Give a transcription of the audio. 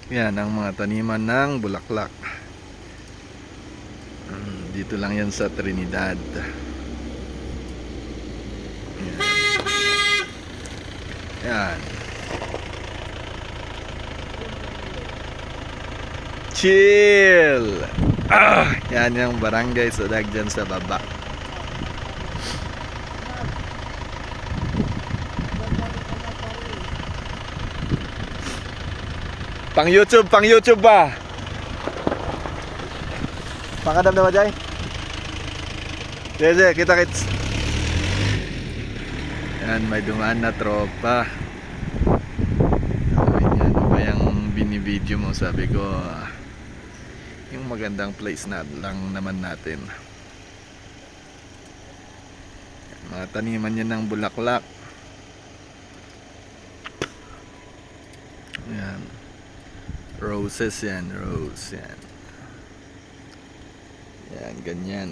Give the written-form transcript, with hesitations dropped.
Yan ang mga taniman ng bulaklak. Dito lang yan sa Trinidad. Yan. Chill! Yan yung barangay Sudag dyan sa baba. Pang YouTube ba? Pakadam na ba, Jay? Jay, kita-kits. Yan, may dumaan na tropa. Yan, ano ba yung binibideo mo? Sabi ko, yung magandang place na lang naman natin. Mga taniman yan ng bulaklak. Yan. Roses yan, rose yan. Yan, ganyan.